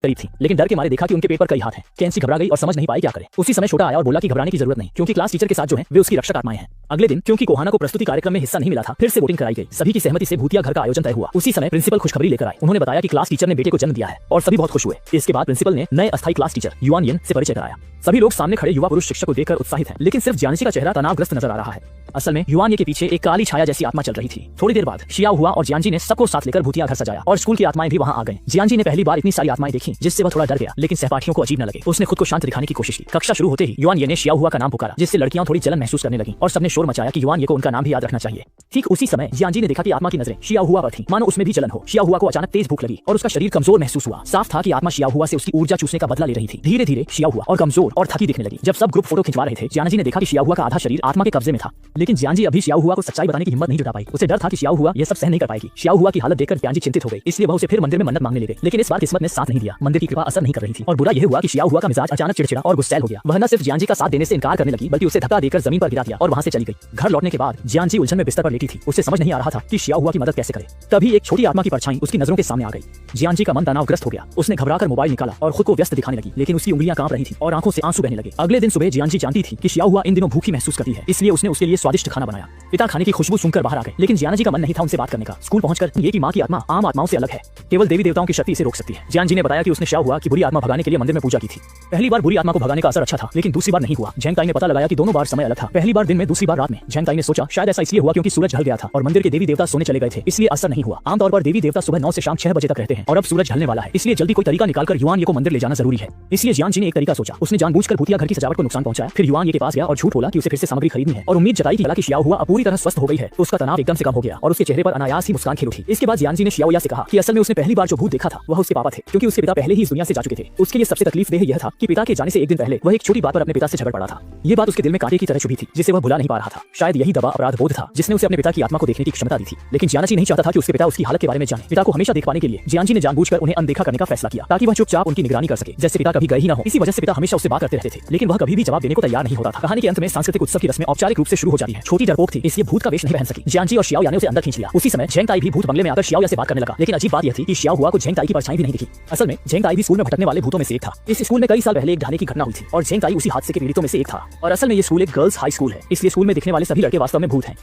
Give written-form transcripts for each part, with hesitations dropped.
करीब थी, लेकिन डर के मारे देखा कि उनके पेट पर कई हाथ हैं। कैंसी घबरा गई और समझ नहीं पाई क्या करे। उसी समय छोटा आया और बोला कि घबराने की जरूरत नहीं, क्योंकि क्लास टीचर के साथ जो है वे उसकी रक्षक आत्माएं हैं। अगले दिन क्योंकि कोहाना को प्रस्तुति कार्यक्रम में हिस्सा नहीं मिला था, फिर से वोटिंग कराई गई। सभी की सहमति से भूतिया घर का आयोजन तय हुआ। उसी समय प्रिंसिपल खुशखबरी लेकर आए। उन्होंने बताया कि क्लास टीचर ने बेटे को जन्म दिया है और सभी बहुत खुश हुए। इसके बाद प्रिंसिपल ने नए अस्थायी क्लास टीचर युआन येन से परिचय कराया। सभी लोग सामने खड़े युवा पुरुष शिक्षक को देखकर उत्साहित हैं, लेकिन सिर्फ जियांजी का चेहरा तनावग्रस्त नजर आ रहा है। असल में युआन ये के पीछे एक काली छाया जैसी आत्मा चल रही थी। थोड़ी देर बाद शियाओ हुआ और जियांजी ने सबको साथ लेकर भूतिया घर सजाया और स्कूल की आत्माएं भी वहां आ गईं। जियांजी ने पहली बार इतनी सारी आत्माएं देखी जिससे वह थोड़ा डर गया, लेकिन सहपाठियों को अजीब न लगे। उसने खुद को शांत दिखाने की कोशिश की। कक्षा शुरू होते ही युआन ये ने शियाओ हुआ का नाम पुकारा, जिससे लड़कियां थोड़ी जलन महसूस करने लगीं और सबने शोर मचाया कि युआन ये को उनका नाम भी याद रखना चाहिए। ठीक उसी समय जियांजी ने देखा कि आत्मा की नजरें शियाओ हुआ पर थीं, मानो उसमें भी जलन हो। शियाओ हुआ को अचानक तेज भूख लगी और उसका शरीर कमजोर महसूस हुआ। साफ था कि आत्मा शियाओ हुआ से उसकी ऊर्जा चूसने का बदला ले रही थी। धीरे धीरे शियाओ हुआ और कमजोर और थकी दिखने लगी। जब सब ग्रुप फोटो खिंचवा रहे थे, जियांजी ने देखा कि शियाओ हुआ का आधा शरीर आत्मा के कब्जे में था, लेकिन जियांजी अभी शियाओ हुआ को सच्चाई बताने की हिम्मत नहीं जुटा पाई। उसे डर था कि शियाओ हुआ यह सब सहन नहीं कर पाएगी। शियाओ हुआ की हालत देखकर जियांजी चिंतित हो गई, इसलिए वह उसे फिर मंदिर में मन्नत मांगने ले गई। लेकिन इस बार किस्मत ने साथ नहीं दिया। मंदिर की कृपा असर नहीं कर रही थी और बुरा यह हुआ कि शियाओ हुआ का मिजाज अचानक चिड़चिड़ा और गुस्सैल हो गया। वह न सिर्फ जियांजी का साथ देने से इनकार करने लगी, बल्कि उसे धक्का देकर जमीन पर गिरा दिया और वहां से चली गई। घर लौटने के बाद जियांजी उलझन में बिस्तर पर लेटी थी। उसे समझ नहीं आ रहा था कि शियाओ हुआ की मदद कैसे करे। तभी एक छोटी आत्मा की परछाई उसकी नजरों के सामने आ गई। जियांजी का मन तनावग्रस्त हो गया। उसने घबराकर मोबाइल निकाला और खुद को व्यस्त दिखाने लगी, लेकिन उसकी उंगलियां कांप रही थी और आंखों से आंसू बहने लगे। अगले दिन सुबह जियांजी जानती थी कि शियाओ हुआ इन दिनों भूखी महसूस करती है, इसलिए उसने उसके लिए स्वादिष्ट खाना बनाया। पिता खाने की खुशबू सुनकर बाहर आ गए, लेकिन जियांजी का मन नहीं था उनसे बात करने का। स्कूल पहुंचकर ये कि मां की आत्मा आम आत्माओं से अलग है, केवल देवी देवताओं की शक्ति इसे रोक सकती है। जियांजी ने बताया कि उसने शियाओ हुआ की बुरी आत्मा भगाने के लिए मंदिर में पूजा की थी। पहली बार बुरी आत्मा को भगाने का असर अच्छा था, लेकिन दूसरी बार नहीं हुआ। झेंगताई ने पता लगाया कि दोनों बार समय अलग था, पहली बार दिन में, दूसरी बार रात में। झेंगताई ने सोचा शायद ऐसा इसलिए हुआ क्योंकि सूरज ढल गया था और मंदिर के देवी देवता सोने चले गए थे, इसलिए असर नहीं हुआ। आमतौर पर देवी देवता सुबह 9 से शाम 6 बजे तक रहते हैं और अब सूरज ढलने वाला है, इसलिए जल्दी कोई तरीका निकालकर युआन ये को मंदिर ले जाना जरूरी है। इसलिए जियांजी ने एक तरीका सोचा। उसने जानबूझकर भूतिया घर की सजावट को नुकसान पहुंचाया। फिर युआन ये के पास गया और झूठ बोला कि उसे फिर से सामग्री खरीदनी है और उम्मीद जताई कि हालांकि शियाओ हुआ पूरी तरह स्वस्थ हो गई है तो उसका तनाव एकदम से कम हो गया और उसके चेहरे पर अनायास ही मुस्कान खिल उठी। इसके बाद जियांजी ने शियाओ हुआ से कहा कि असल में उसने पहली बार जो भूत देखा था वह उसके पापा थे, क्योंकि उसके पिता पहले ही इस दुनिया से जा चुके थे। उसके लिए सबसे तकलीफदेह यह था कि पिता के जाने से एक दिन पहले वह एक छोटी बात पर अपने पिता से झगड़ पड़ा था। ये बात उसके दिल में कांटे की तरह चुभी थी, जिसे वह भुला नहीं पा रहा था। शायद यही दबा अपराध बोध था जिसने उसे अपने पिता की आत्मा को देखने की क्षमता दी थी। लेकिन जियांजी नहीं चाहता था कि उसके पिता उसकी हालत के बारे में जाने। पिता को हमेशा देख पाने के लिए जियांजी ने जानबूझकर उन्हें अनदेखा करने का फैसला किया, ताकि वह चुपचाप उनकी निगरानी कर सके, जैसे पिता कभी गए ही न हो। इसी वजह से पिता हमेशा उससे बात करते रहते थे, लेकिन वह कभी भी जवाब देने को तैयार नहीं होता था। कहानी के अंत में सांस्कृतिक उत्सव की रस्में औपचारिक रूप से शुरू हो जाती है। छोटी डरपोक थी, इसलिए भूत का वेश नहीं पहन सकी। जियांजी और शियाओ या ने उसे अंदर खींच लिया। उसी समय झेंगताई भी भूत बंगले में आकर शियाओ या से बात करने लगा, लेकिन अजीब बात यह थी कि शियाओ हुआ को झेंगताई की परछाई भी नहीं दिखी। असल में झेंगताई भी स्कूल में भटकने वाले भूतों में से एक था। इस स्कूल में कई साल पहले एक ढाने की घटना हुई थी और झेंगताई उसी हादसे के पीड़ितों में से एक था। और असल में ये स्कूल एक गर्ल्स हाई स्कूल है, इसलिए स्कूल में दिखने वाले सभी लड़के वास्तव में भूत हैं।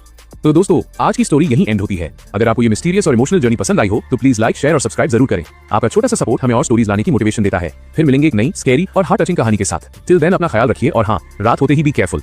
तो दोस्तों, आज की स्टोरी यहीं एंड होती है। अगर आपको ये मिस्टीरियस और इमोशनल जर्नी पसंद आई हो तो प्लीज लाइक, शेयर और सब्सक्राइब जरूर करें। आपका छोटा सा सपोर्ट हमें और स्टोरीज लाने की मोटिवेशन देता है। फिर मिलेंगे एक नई स्कैरी और हार्ट टचिंग कहानी के साथ। टिल देन अपना ख्याल रखिए और हाँ, रात होते ही बी केयरफुल।